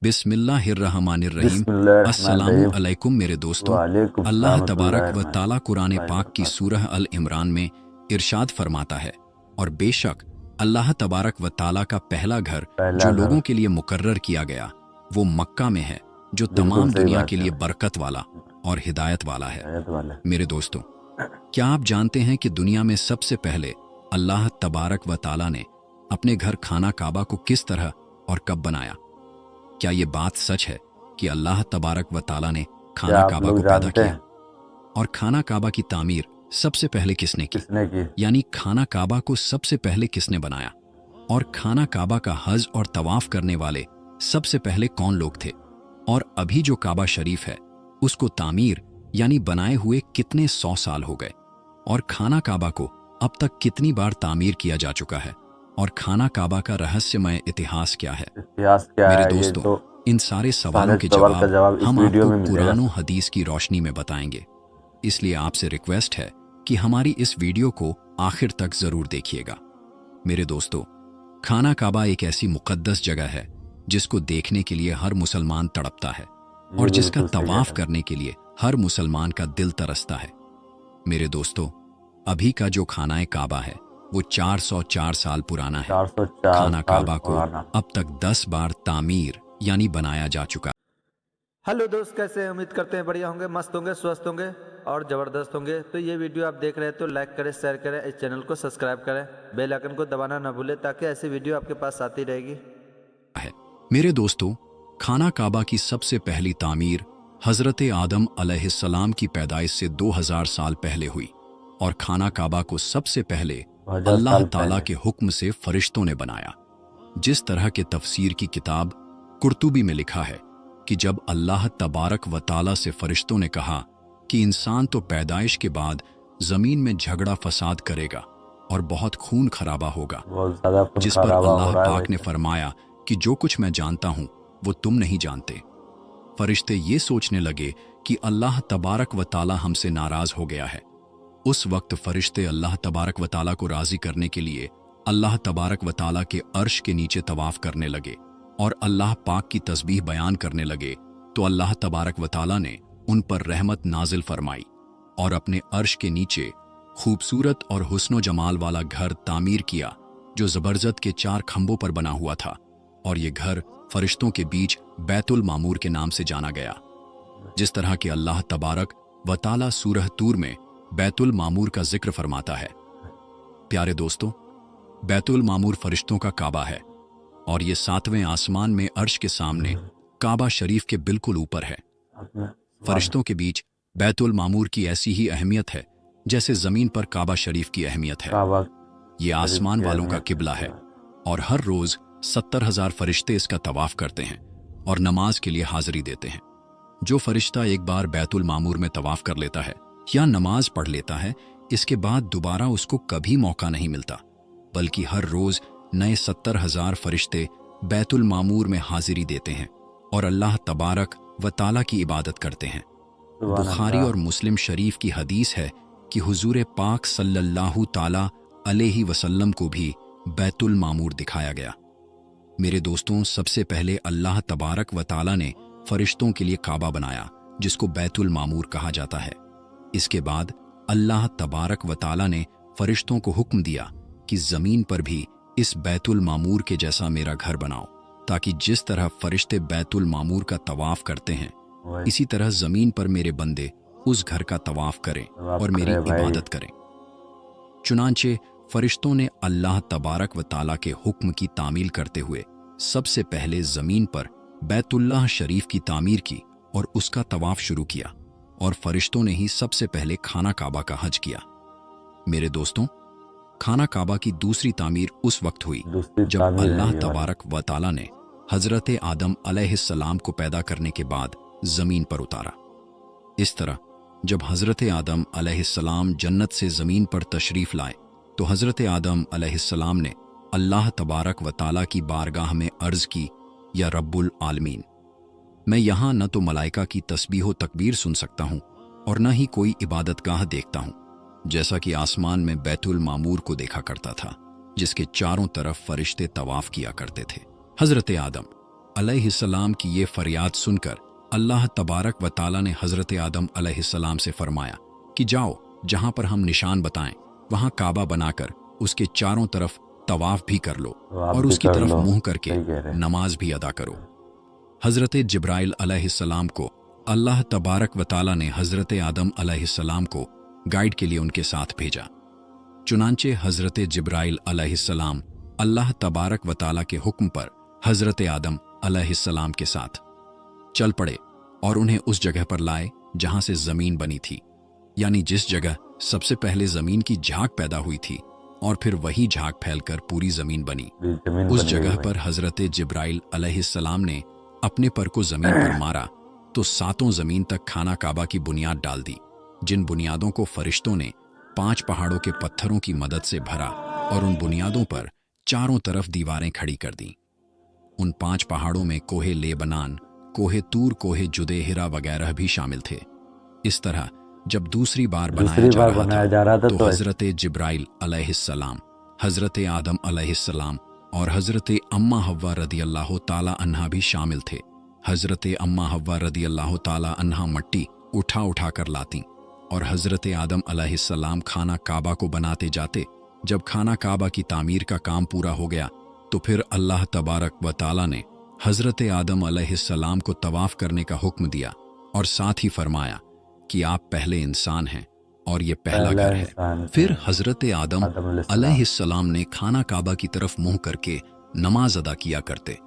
बिस्मिल्लाहिर्रहमानिर्रहीम। अस्सलामु बिस्मिल्लाहिर्रहमानिर्रहीम। अलैकुम मेरे दोस्तों। वालेकुम अल्लाह सलाम तबारक व रहमतुल्लाहि ताला कुरान पाक की वबरकातुहू। सूरह अल इमरान में इरशाद फरमाता है, और बेशक अल्लाह तबारक व ताला का पहला घर पहला जो घर लोगों के लिए मुकर्रर किया गया वो मक्का में है, जो बिल्कुल तमाम सही दुनिया बात के है लिए भाई। बरकत वाला और हिदायत वाला है। हिदायत वाला। मेरे दोस्तों, क्या आप जानते हैं कि दुनिया में सबसे पहले अल्लाह तबारक व ताला ने अपने घर खाना काबा को किस तरह और कब बनाया? क्या ये बात सच है कि अल्लाह तबारक व ताला ने क्या खाना आप काबा लोग को पैदा जानते किया? हैं और खाना काबा की तामीर सबसे पहले किसने की? किसने की? यानी खाना काबा को सबसे पहले किसने बनाया? और खाना काबा का हज और तवाफ करने वाले सबसे पहले कौन लोग थे? और अभी जो काबा शरीफ है उसको तामीर यानी बनाए हुए कितने 100 साल हो गए? और खाना काबा को अब तक कितनी बार तामीर किया जा चुका है? और खाना काबा का रहस्यमय इतिहास क्या है? इतिहास क्या मेरे है ये दोस्तों, तो इन सारे सवालों सारे के सवाल का जवाब जवाब इस हम वीडियो आपको में मिलेगा। कुरान और हदीस की रोशनी में बताएंगे। इसलिए आपसे रिक्वेस्ट है कि हमारी इस वीडियो को आखिर तक जरूर देखिएगा। मेरे दोस्तों, खाना काबा एक ऐसी मुकद्दस जगह है जिसको देखने के लिए हर मुसलमान तड़पता है ये और जिसका बिल्कुल सही तवाफ है। करने के लिए हर मुसलमान का दिल तरसता है। मेरे दोस्तों, अभी का जो खाना काबा है वो 404 साल पुराना है। 404 खाना साल काबा को पुराना। अब तक 10 बार तामीर यानी बनाया जा चुका। हेलो दोस्त, कैसे हैं? उम्मीद करते हैं बढ़िया होंगे, मस्त होंगे, स्वस्थ होंगे और ज़बरदस्त होंगे। तो ये वीडियो आप देख रहे हैं तो लाइक करें, शेयर करें, इस चैनल को सब्सक्राइब करें, बेल आइकन को दबाना ना भूलें ताकि ऐसी वीडियो आपके पास आती रहेगी। है मेरे दोस्तों, खाना काबा की सबसे पहली तामीर हजरत आदम अलैहिस्सलाम की पैदाइश से 2000 साल पहले हुई और खाना काबा को सबसे पहले 2000 अल्लाह साल ताला पहले। के हुक्म से फरिश्तों ने बनाया। जिस तरह के तफसीर की किताब कुर्तुबी में लिखा है कि जब अल्लाह तबारक व ताला से फरिश्तों ने कहा कि इंसान तो पैदाइश के बाद जमीन में झगड़ा फसाद करेगा और बहुत खून खराबा होगा, बहुत ज्यादा खून जिस पर खराबा हो अल्लाह रहा है पाक ने वैसे। फरमाया कि जो कुछ मैं जानता हूं वो तुम नहीं जानते। फरिश्ते ये सोचने लगे कि अल्लाह तबारक व ताला हमसे नाराज हो गया है। उस वक्त फरिश्ते अल्लाह तबारक व ताला को राजी करने के लिए अल्लाह तबारक व ताला के अर्श के नीचे तवाफ करने लगे और अल्लाह पाक की तस्बीह बयान करने लगे। तो अल्लाह तबारक व ताला ने उन पर रहमत नाजिल फरमाई और अपने अर्श के नीचे खूबसूरत और हुस्नो जमाल वाला घर तामीर किया जो जबरजत के 4 खंभों पर बना हुआ था, और ये घर फरिश्तों के बीच बैतुल मामूर के नाम से जाना गया। जिस तरह के अल्लाह तबारक व ताला सूरह तूर में बैतुल मामूर का जिक्र फरमाता है। प्यारे दोस्तों, बैतुल मामूर फरिश्तों का काबा है और ये 7वें आसमान में अर्श के सामने काबा शरीफ के बिल्कुल ऊपर है। फरिश्तों के बीच बैतुल मामूर की ऐसी ही अहमियत है जैसे जमीन पर काबा शरीफ की अहमियत है। काबा ये आसमान वालों का अहमियत किबला है और हर रोज 70,000 फरिश्ते इसका तवाफ करते हैं और नमाज के लिए हाजिरी देते हैं। जो फरिश्ता एक बार बैतुल मामूर में तवाफ कर लेता है या नमाज पढ़ लेता है, इसके बाद दोबारा उसको कभी मौका नहीं मिलता, बल्कि हर रोज नए 70,000 फरिश्ते बैतुल मामूर में हाजिरी देते हैं और अल्लाह तबारक व ताला की इबादत करते हैं। बुखारी और मुस्लिम शरीफ की हदीस है कि हुजूर पाक सल्लल्लाहु ताला अलैहि वसल्लम को भी बैतुल मामूर दिखाया गया। मेरे दोस्तों, सबसे पहले अल्लाह तबारक व ताला ने फरिश्तों के लिए काबा बनाया जिसको बैतुल मामूर कहा जाता है। इसके बाद अल्लाह तबारक व ताला ने फरिश्तों को हुक्म दिया कि जमीन पर भी इस बैतुल मामूर के जैसा मेरा घर बनाओ, ताकि जिस तरह फरिश्ते बैतुल मामूर का तवाफ करते हैं इसी तरह जमीन पर मेरे बंदे उस घर का तवाफ करें और मेरी इबादत करें। चुनांचे फरिश्तों ने अल्लाह तबारक व ताला के हुक्म की तामील करते हुए सबसे पहले जमीन पर बैतुल्लाह शरीफ की तामीर की और उसका तवाफ शुरू किया, और फरिश्तों ने ही सबसे पहले खाना काबा का हज किया। मेरे दोस्तों, खाना काबा की दूसरी तामीर उस वक्त हुई जब अल्लाह तबारक व ताला ने हजरत आदम अलैहिस्सलाम को पैदा करने के बाद जमीन पर उतारा। इस तरह जब हजरत आदम अलैहिस्सलाम जन्नत से जमीन पर तशरीफ लाए तो हजरत आदम अलैहिस्सलाम ने अल्लाह तबारक व ताला की बारगाह में अर्ज की, या रब्बुल आलमीन, मैं यहाँ न तो मलाइका की तस्बीह तकबीर सुन सकता हूँ और न ही कोई इबादतगाह देखता हूँ, जैसा कि आसमान में बैतुल मामूर को देखा करता था जिसके चारों तरफ फरिश्ते तवाफ किया करते थे। हजरत आदम अलैहिस्सलाम की ये फरियाद सुनकर अल्लाह तबारक व ताला ने हज़रत आदम अलैहिस्सलाम से फरमाया कि जाओ, जहां पर हम निशान बताएं वहां काबा बनाकर उसके चारों तरफ तवाफ भी कर लो और उसकी तरफ मुंह करके नमाज भी अदा करो। हज़रत जिब्राइल अलैहिस्सलाम को अल्लाह तबारक व ताला ने हज़रत आदम अलैहिस्सलाम को गाइड के लिए उनके साथ भेजा। चुनांचे हज़रत जिब्राइल अलैहिस्सलाम अल्लाह तबारक व ताला के हुक्म पर हज़रत आदम अलैहिस्सलाम के साथ चल पड़े और उन्हें उस जगह पर लाए जहां से जमीन बनी थी, यानी जिस जगह सबसे पहले जमीन की झाग पैदा हुई थी और फिर वही झाग फैलकर पूरी जमीन बनी। उस जगह पर हज़रत जिब्राइल अलैहिस्सलाम ने अपने पर को जमीन पर मारा तो सातों जमीन तक खाना काबा की बुनियाद डाल दी, जिन बुनियादों को फरिश्तों ने 5 पहाड़ों के पत्थरों की मदद से भरा और उन बुनियादों पर चारों तरफ दीवारें खड़ी कर दी। उन 5 पहाड़ों में कोहे लेबनान, कोहे तूर, कोहे जुदेहिरा वगैरह भी शामिल थे। इस तरह जब दूसरी बार बनाया जा रहा था तो हज़रत जिब्राइल अलैहिस्सलाम, हज़रत आदम अलैहिस्सलाम और हज़रत अम्मा हव्वा रदियल्लाहु ताला अन्हा भी शामिल थे। हज़रत अम्मा हव्वा रदियल्लाहु ताला अन्हा मट्टी उठा उठा कर लाती और हज़रत आदम अलैहिस्सलाम खाना काबा को बनाते जाते। जब खाना काबा की तामीर का काम पूरा हो गया तो फिर अल्लाह तबारक व ताला ने हज़रत आदम अलैहिस्सलाम को तवाफ़ करने का हुक्म दिया और साथ ही फरमाया कि आप पहले इंसान हैं और ये पहला घर है। फिर हज़रत आदम अलैहिस्सलाम ने खाना काबा की तरफ मुंह करके नमाज अदा किया करते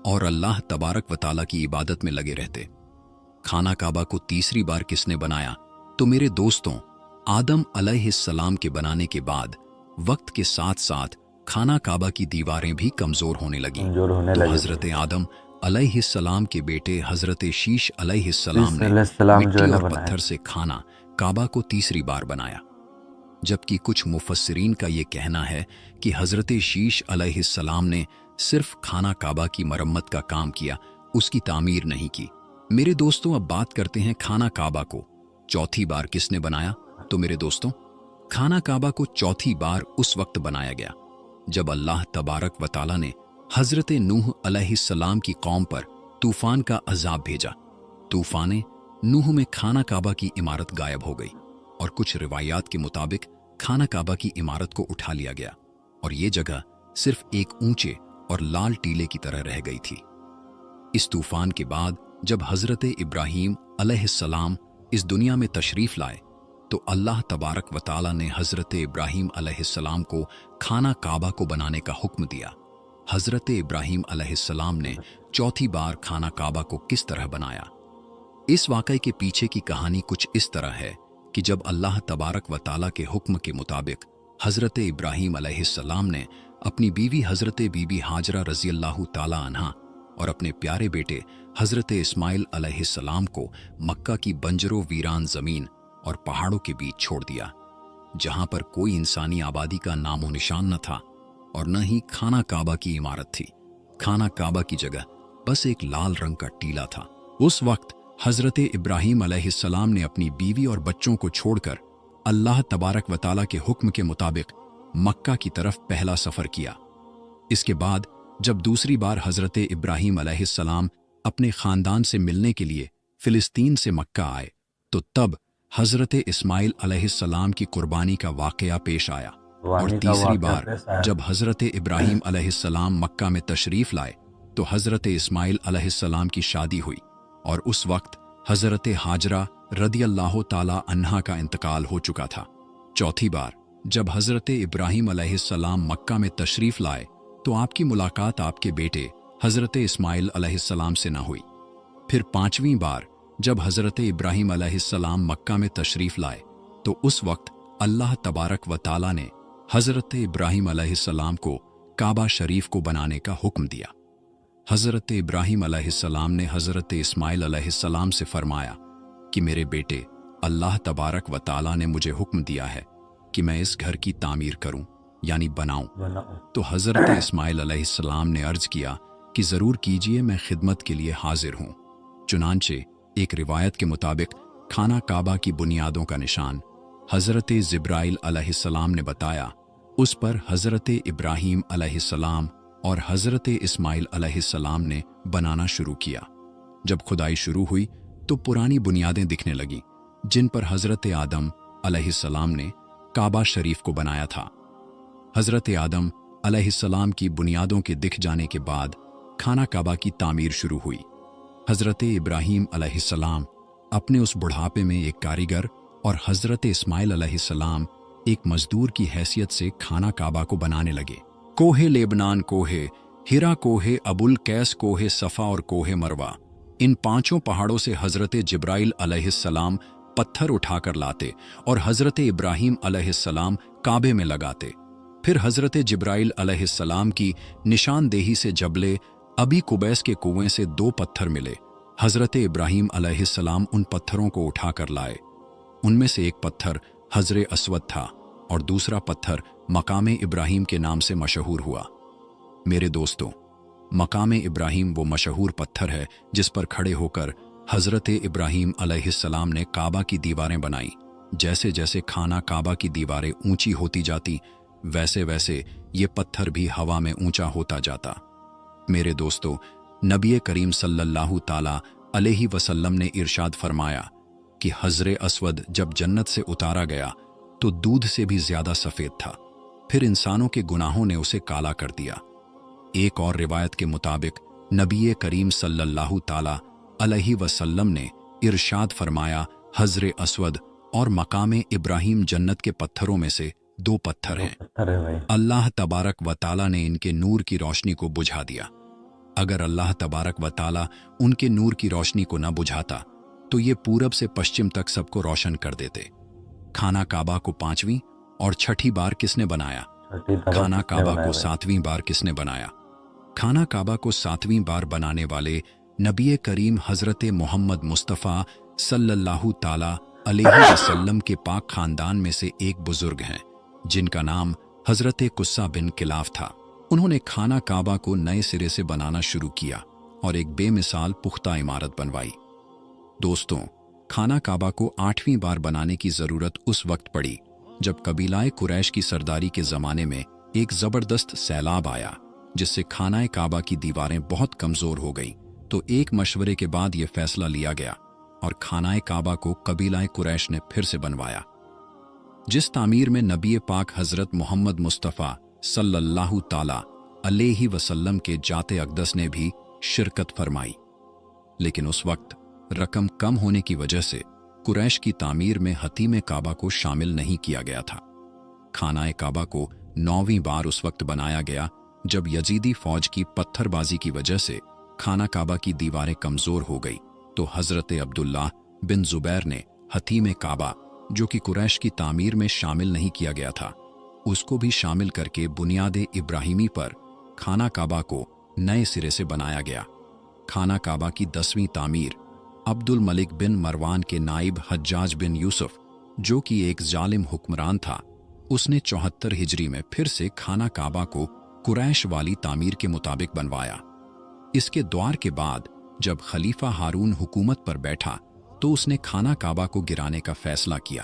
और अल्लाह तबारक व ताला की इबादत में लगे रहते। खाना काबा को तीसरी बार किसने बनाया? तो मेरे दोस्तों, आदम अलैहिस्सलाम के बनाने के बाद वक्त के साथ साथ खाना काबा की दीवारें भी कमजोर होने लगी। तो हज़रत आदम अलैहिस्सलाम के बेटे हज़रत शीश अलैहिस्सलाम ने मिट्टी और पत्थर से खाना काबा को तीसरी बार बनाया। जबकि कुछ मुफस्सिरीन का ये कहना है कि हज़रत शीश अलैहिस्सलाम ने सिर्फ खाना काबा की मरम्मत का काम किया, उसकी तामीर नहीं की। मेरे दोस्तों, अब बात करते हैं खाना काबा को चौथी बार किसने बनाया? तो मेरे दोस्तों, खाना काबा को चौथी बार उस वक्त बनाया गया जब अल्लाह तबारक व ताला ने हज़रत नूह अलैहिस्सलाम की कौम पर तूफान का अजाब भेजा। तूफान नूह में खाना काबा की इमारत गायब हो गई और कुछ रिवायात के मुताबिक खाना काबा की इमारत को उठा लिया गया और ये जगह सिर्फ एक ऊंचे और लाल टीले की तरह रह गई थी। इस तूफान के बाद जब हज़रत इब्राहीम अलैहिस्सलाम इस दुनिया में तशरीफ लाए तो अल्लाह तबारक व ताला ने हज़रत इब्राहीम अलैहिस्सलाम को खाना काबा को बनाने का हुक्म दिया। हज़रत इब्राहीम अलैहिस्सलाम ने चौथी बार खाना काबा को किस तरह बनाया? इस वाक़ये के पीछे की कहानी कुछ इस तरह है कि जब अल्लाह तबारक व ताला के हुक्म के मुताबिक हज़रत इब्राहीम अलैहिस्सलाम ने अपनी बीवी हज़रत बीबी हाजरा रज़ियल्लाहु ताला अन्हा और अपने प्यारे बेटे हज़रत इस्माइल अलैहिस्सलाम को मक्का की बंजरो वीरान ज़मीन और पहाड़ों के बीच छोड़ दिया, जहां पर कोई इंसानी आबादी का नामो निशान न था और न ही खाना काबा की इमारत थी। खाना काबा की जगह बस एक लाल रंग का टीला था। उस वक्त हज़रत इब्राहीम अलैहिस्सलाम ने अपनी बीवी और बच्चों को छोड़कर अल्लाह तबारक व ताला के हुक्म के मुताबिक मक्का की तरफ पहला सफ़र किया। इसके बाद जब दूसरी बार हज़रत इब्राहीम अलैहिस्सलाम अपने ख़ानदान से मिलने के लिए फ़िलिस्तीन से मक्का आए तो तब हज़रत इस्माइल अलैहिस्सलाम की कुर्बानी का वाक़या पेश आया। और तीसरी बार जब हज़रत इब्राहीम अलैहिस्सलाम मक्का में तशरीफ़ लाए तो हज़रत इस्माइल अलैहिस्सलाम की शादी हुई और उस वक्त हज़रत हाजरा रदियल्लाहु ताला अन्हा का इंतकाल हो चुका था। चौथी बार जब हज़रत इब्राहीम अलैहिस्सलाम मक्का में तशरीफ़ लाए तो आपकी मुलाकात आपके बेटे हज़रत इस्माइल अलैहिस्सलाम से न हुई। फिर पांचवीं बार जब हज़रत इब्राहीम अलैहिस्सलाम मक्का में तशरीफ़ लाए तो उस वक्त अल्लाह तबारक व ताला ने हज़रत इब्राहीम अलैहिस्सलाम को काबा शरीफ को बनाने का हुक्म दिया। हज़रत इब्राहीम अलैहिस्सलाम ने हज़रत इस्माइल अलैहिस्सलाम से फरमाया कि मेरे बेटे, अल्लाह तबारक व ताला ने मुझे हुक्म दिया है कि मैं इस घर की तामीर करूं, यानी बनाऊं। तो हज़रत इस्माइल अलैहिस्सलाम ने अर्ज़ किया कि ज़रूर कीजिए, मैं खिदमत के लिए हाजिर हूं। चुनांचे एक रिवायत के मुताबिक खाना काबा की बुनियादों का निशान हज़रत जिब्राइल अलैहिस्सलाम ने बताया। उस पर हज़रत इब्राहीम अलैहिस्सलाम और हज़रत इस्माइल अलैहिस्सलाम ने बनाना शुरू किया। जब खुदाई शुरू हुई तो पुरानी बुनियादें दिखने लगीं जिन पर हज़रत आदम अलैहिस्सलाम ने काबा शरीफ को बनाया था। हज़रत आदम अलैहिस्सलाम की बुनियादों के दिख जाने के बाद खाना काबा की तामीर शुरू हुई। हज़रत इब्राहीम अलैहिस्सलाम अपने उस बुढ़ापे में एक कारीगर और हज़रत इस्माइल अलैहिस्सलाम एक मजदूर की हैसियत से खाना काबा को बनाने लगे। कोहे लेबनान कोहे हिरा कोहे अबुल कैस कोहे सफ़ा और कोहे मरवा, इन पांचों पहाड़ों से हज़रत जिब्राइल अलैहिस्सलाम पत्थर उठाकर लाते और हज़रत इब्राहीम अलैहिस्सलाम काबे में लगाते। फिर हज़रत जिब्राइल अलैहिस्सलाम की निशानदेही से जबले अबी कुबैस के कुएं से 2 पत्थर मिले। हज़रत इब्राहीम अलैहिस्सलाम उन पत्थरों को उठाकर लाए। उनमें से एक पत्थर हज़रे अस्वद था और दूसरा पत्थर मकामे इब्राहीम के नाम से मशहूर हुआ। मेरे दोस्तों, मकामे इब्राहीम वो मशहूर पत्थर है जिस पर खड़े होकर हज़रत इब्राहीम अलैहिस्सलाम ने काबा की दीवारें बनाई। जैसे जैसे खाना काबा की दीवारें ऊंची होती जाती वैसे वैसे ये पत्थर भी हवा में ऊंचा होता जाता। मेरे दोस्तों, नबी करीम सल्लल्लाहु ताला अलैहि वसल्लम ने इरशाद फरमाया कि हज़रे अस्वद जब जन्नत से उतारा गया तो दूध से भी ज्यादा सफ़ेद था, फिर इंसानों के गुनाहों ने उसे काला कर दिया। एक और रिवायत के मुताबिक नबी करीम सल्लल्लाहु ताला अलैहि वसल्लम ने इरशाद फरमाया, हज़रे अस्वद और मकामे इब्राहीम जन्नत के पत्थरों में से 2 पत्थर हैं। अल्लाह तबारक व ताला ने इनके नूर की रोशनी को बुझा दिया। अगर अल्लाह तबारक व ताला उनके नूर की रोशनी को न बुझाता तो ये पूरब से पश्चिम तक सबको रोशन कर देते। खाना काबा को 5वीं और 6ठी बार किसने बनाया? खाना काबा को 7वीं बार किसने बनाया? खाना काबा को 7वीं बार बनाने वाले नबी करीम हज़रत मोहम्मद मुस्तफ़ा सल्लल्लाहु ताला अलैहि वसल्लम के पाक खानदान में से एक बुजुर्ग हैं जिनका नाम हज़रत कुस्सा बिन किलाफ था। उन्होंने खाना काबा को नए सिरे से बनाना शुरू किया और एक बेमिसाल पुख्ता इमारत बनवाई। दोस्तों, खाना काबा को 8वीं बार बनाने की ज़रूरत उस वक्त पड़ी जब कबीलाए कुरैश की सरदारी के ज़माने में एक ज़बरदस्त सैलाब आया जिससे खाना काबा की दीवारें बहुत कमज़ोर हो गई। तो एक मशवरे के बाद यह फैसला लिया गया और खाना काबा को कबीलाए कुरैश ने फिर से बनवाया, जिस तामीर में नबी पाक हज़रत मोहम्मद मुस्तफ़ा सल्लल्लाहु ताला अलैहि वसल्लम के जाते अक़दस ने भी शिरकत फरमाई। लेकिन उस वक्त रकम कम होने की वजह से कुरैश की तामीर में हतीम काबा को शामिल नहीं किया गया था। खाना काबा को 9वीं बार उस वक्त बनाया गया जब यजीदी फौज की पत्थरबाजी की वजह से खाना काबा की दीवारें कमज़ोर हो गई तो हज़रत अब्दुल्लाह बिन ज़ुबैर ने हतीम काबा, जो कि कुरैश की तामीर में शामिल नहीं किया गया था, उसको भी शामिल करके बुनियाद इब्राहिमी पर खाना काबा को नए सिरे से बनाया गया। खाना काबा की 10वीं तामीर अब्दुल मलिक बिन मरवान के नाइब हज्जाज बिन यूसुफ, जो कि एक जालिम हुक्मरान था, उसने 74 हिजरी में फिर से खाना काबा को कुरैश वाली तामीर के मुताबिक बनवाया। इसके द्वार के बाद जब खलीफा हारून हुकूमत पर बैठा तो उसने खाना काबा को गिराने का फैसला किया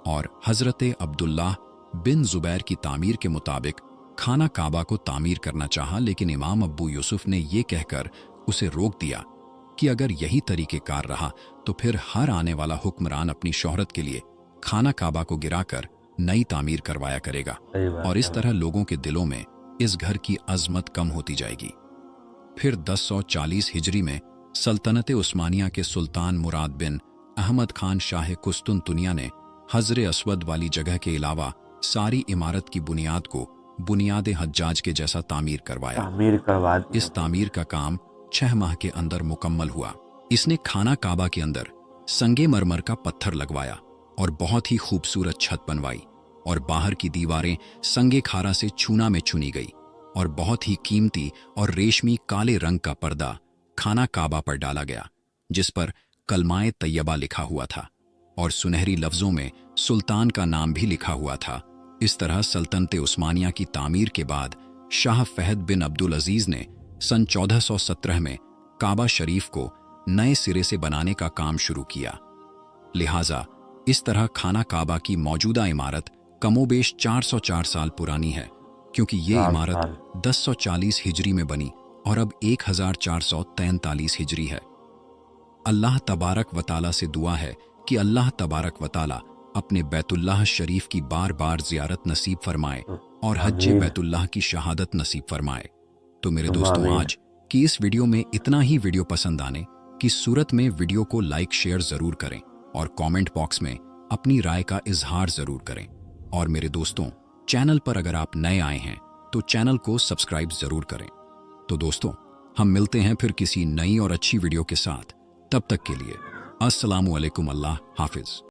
और हज़रत अब्दुल्लाह बिन ज़ुबैर की तामीर के मुताबिक खाना काबा को तामीर करना चाहा, लेकिन इमाम अब्बू यूसुफ ने ये कहकर उसे रोक दिया कि अगर यही तरीक़ेकार रहा तो फिर हर आने वाला हुक्मरान अपनी शोहरत के लिए खाना काबा को गिराकर नई तामीर करवाया करेगा और इस तरह लोगों के दिलों में इस घर की अजमत कम होती जाएगी। फिर 1040 हिजरी में सल्तनत उस्मानिया के सुल्तान मुराद बिन अहमद खान शाह कुस्तुनतुनिया ने हज़रे अस्वद वाली जगह के अलावा सारी इमारत की बुनियाद को बुनियाद हज्जाज के जैसा तामीर करवाया। इस तामीर का काम 6 माह के अंदर मुकम्मल हुआ। इसने खाना काबा के अंदर संगे मरमर का पत्थर लगवाया और बहुत ही खूबसूरत छत बनवाई और बाहर की दीवारें संगे खारा से चूना में चुनी गई और बहुत ही कीमती और रेशमी काले रंग का पर्दा खाना काबा पर डाला गया जिस पर कलमाए तैयबा लिखा हुआ था और सुनहरी लफ्जों में सुल्तान का नाम भी लिखा हुआ था। इस तरह सल्तनत उस्मानिया की तामीर के बाद शाह फहद बिन अब्दुल अजीज ने सन 1417 में काबा शरीफ को नए सिरे से बनाने का काम शुरू किया। लिहाजा इस तरह खाना काबा की मौजूदा इमारत कमोबेश 404 साल पुरानी है, क्योंकि ये इमारत 1040 हिजरी में बनी और अब 1443 हिजरी है। अल्लाह तबारक व ताला से दुआ है कि अल्लाह तबारक व ताला अपने बैतुल्लाह शरीफ की बार बार ज़ियारत नसीब फरमाए और हज्ज बैतुल्लाह की शहादत नसीब फरमाए। तो मेरे दोस्तों, आज की इस वीडियो में इतना ही। वीडियो पसंद आने की सूरत में वीडियो को लाइक शेयर ज़रूर करें और कमेंट बॉक्स में अपनी राय का इजहार ज़रूर करें। और मेरे दोस्तों, चैनल पर अगर आप नए आए हैं तो चैनल को सब्सक्राइब ज़रूर करें। तो दोस्तों, हम मिलते हैं फिर किसी नई और अच्छी वीडियो के साथ। तब तक के लिए अस्सलामु अलैकुम, अल्लाह हाफिज़।